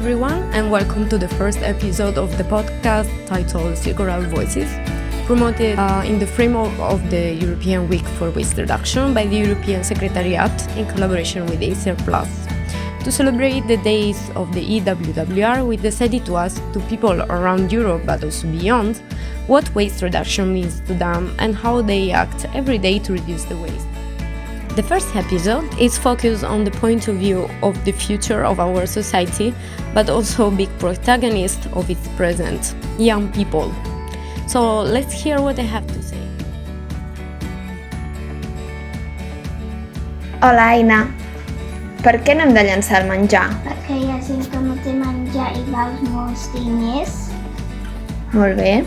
everyone, and welcome to the first episode of the podcast titled Circular Voices, promoted in the framework of the European Week for Waste Reduction by the European Secretariat in collaboration with Acer Plus. To celebrate the days of the EWWR, we decided to ask to people around Europe, but also beyond, what waste reduction means to them and how they act every day to reduce the waste. The first episode is focused on the point of view of the future of our society, but also big protagonist of its present, young people. So let's hear what they have to say. Hola, Aina. Per què no hem de llançar el menjar? Perquè hi ha gent que no té menjar i val molts diners. Molt bé.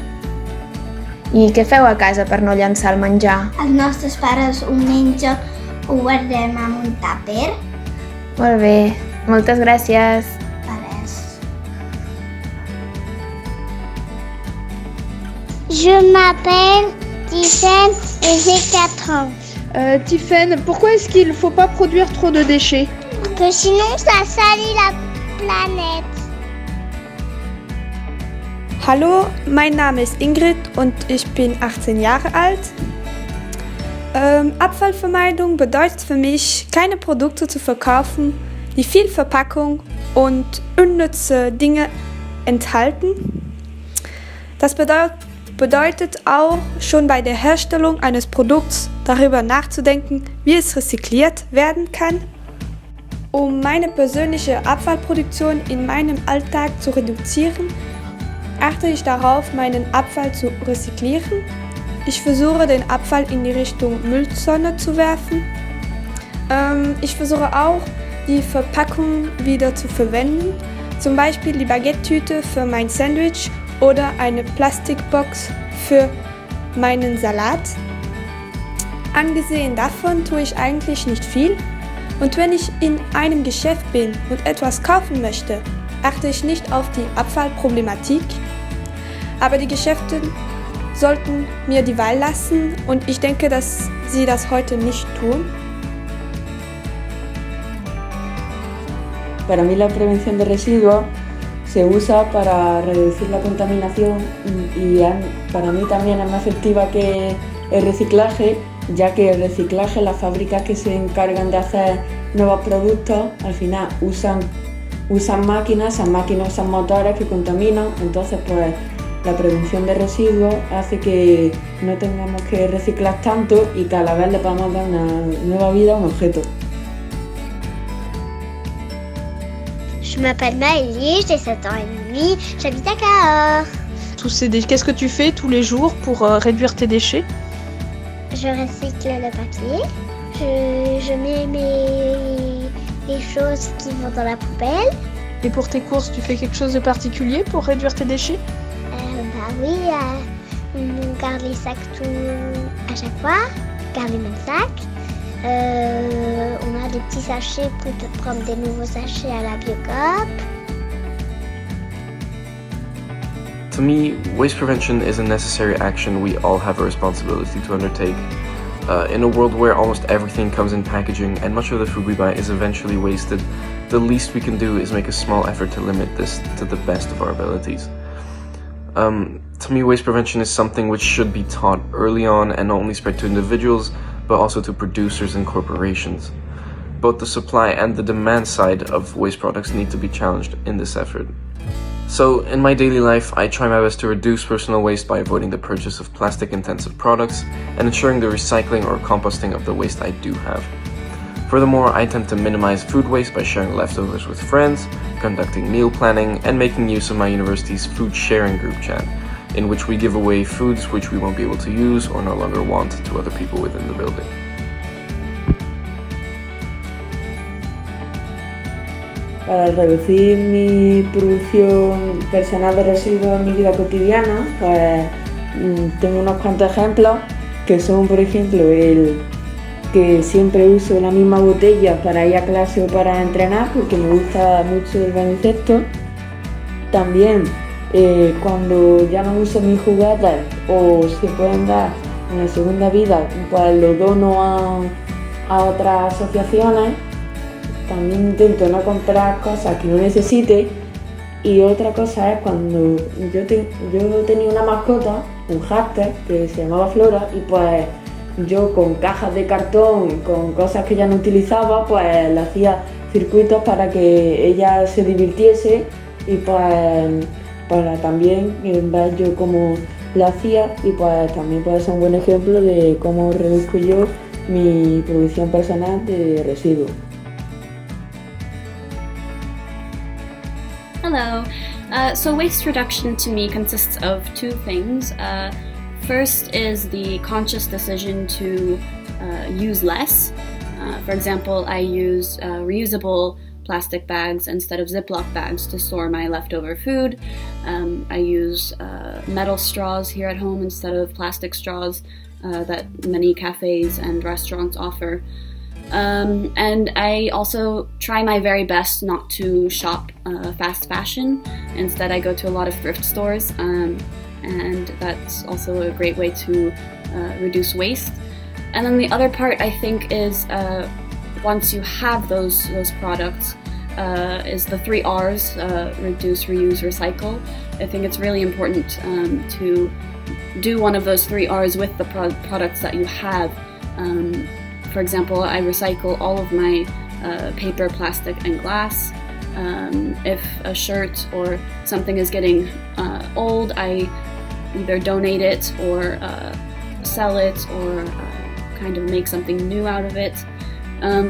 I què feu a casa per no llançar el menjar? Els nostres pares ho mengen, ho guardem en un tàper. Molt bé. Moltes gràcies. Per res. Je m'appelle Tiffen et j'ai 4 ans. Tiffen, pourquoi est-ce qu'il ne faut pas produire trop de déchets? Que sinon ça salit la planète. Hallo, mein Name ist Ingrid und ich bin 18 Jahre alt. Abfallvermeidung bedeutet für mich, keine Produkte zu verkaufen, die viel Verpackung und unnütze Dinge enthalten. Das bedeutet auch, schon bei der Herstellung eines Produkts darüber nachzudenken, wie es rezykliert werden kann. Um meine persönliche Abfallproduktion in meinem Alltag zu reduzieren, achte ich darauf, meinen Abfall zu rezyklieren. Ich versuche, den Abfall in die Richtung Mülltonne zu werfen. Ich versuche auch, die Verpackung wieder zu verwenden, zum Beispiel die Baguette-Tüte für mein Sandwich oder eine Plastikbox für meinen Salat. Angesehen davon tue ich eigentlich nicht viel. Und wenn ich in einem Geschäft bin und etwas kaufen möchte, achte ich nicht auf die Abfallproblematik. Aber die Geschäfte sollten mir die Wahl lassen und ich denke, dass sie das heute nicht tun. Para mí la prevención de residuos se usa para reducir la contaminación y para mí también es más efectiva que el reciclaje, ya que el reciclaje, las fábricas que se encargan de hacer nuevos productos, al final usan máquinas, esas máquinas usan motores que contaminan, entonces pues la prevención de residuos hace que no tengamos que reciclar tanto y que a la vez le podamos dar una nueva vida a un objeto. Je m'appelle Maëlie, j'ai 7 ans et demi, j'habite à Cahors. Qu'est-ce que tu fais tous les jours pour réduire tes déchets? Je recycle le papier, je mets les choses qui vont dans la poubelle. Et pour tes courses, tu fais quelque chose de particulier pour réduire tes déchets? Oui, on garde les sacs tout à chaque fois, on garde les mêmes sacs. On a des petits sachets pour prendre des nouveaux sachets à la Biocoop. To me, waste prevention is a necessary action we all have a responsibility to undertake. In a world where almost everything comes in packaging and much of the food we buy is eventually wasted, the least we can do is make a small effort to limit this to the best of our abilities. To me, waste prevention is something which should be taught early on and not only spread to individuals, but also to producers and corporations. Both the supply and the demand side of waste products need to be challenged in this effort. So, in my daily life, I try my best to reduce personal waste by avoiding the purchase of plastic-intensive products and ensuring the recycling or composting of the waste I do have. Furthermore, I tend to minimize food waste by sharing leftovers with friends, conducting meal planning, and making use of my university's food sharing group chat, in which we give away foods which we won't be able to use or no longer want to other people within the building. Para reducir mi producción personal de residuos en mi vida cotidiana, pues tengo unos cuantos ejemplos que son, por ejemplo, el que siempre uso la misma botella para ir a clase o para entrenar porque me gusta mucho el baloncesto. También cuando ya no uso mis juguetes o se pueden dar una segunda vida, pues lo dono a otras asociaciones. También intento no comprar cosas que no necesite Y otra cosa es cuando yo tenía una mascota, un hámster, que se llamaba Flora, y pues yo con cajas de cartón, con cosas que ya no utilizaba, pues le hacía circuitos para que ella se divirtiese y pues para también ver yo cómo lo hacía, y pues también puede ser un buen ejemplo de cómo reduzco yo mi producción personal de residuos. Hello. So waste reduction to me consists of two things. First is the conscious decision to use less. For example, I use reusable plastic bags instead of Ziploc bags to store my leftover food. I use metal straws here at home instead of plastic straws that many cafes and restaurants offer. And I also try my very best not to shop fast fashion. Instead, I go to a lot of thrift stores, and that's also a great way to reduce waste. And then the other part, I think, is once you have those products, is the 3 R's, reduce, reuse, recycle. I think it's really important to do one of those 3 R's with the products that you have. For example, I recycle all of my paper, plastic, and glass. If a shirt or something is getting old, I either donate it or sell it or kind of make something new out of it.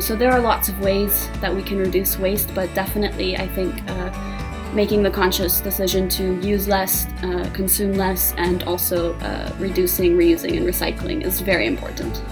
So there are lots of ways that we can reduce waste, but definitely I think making the conscious decision to use less, consume less, and also reducing, reusing, and recycling is very important.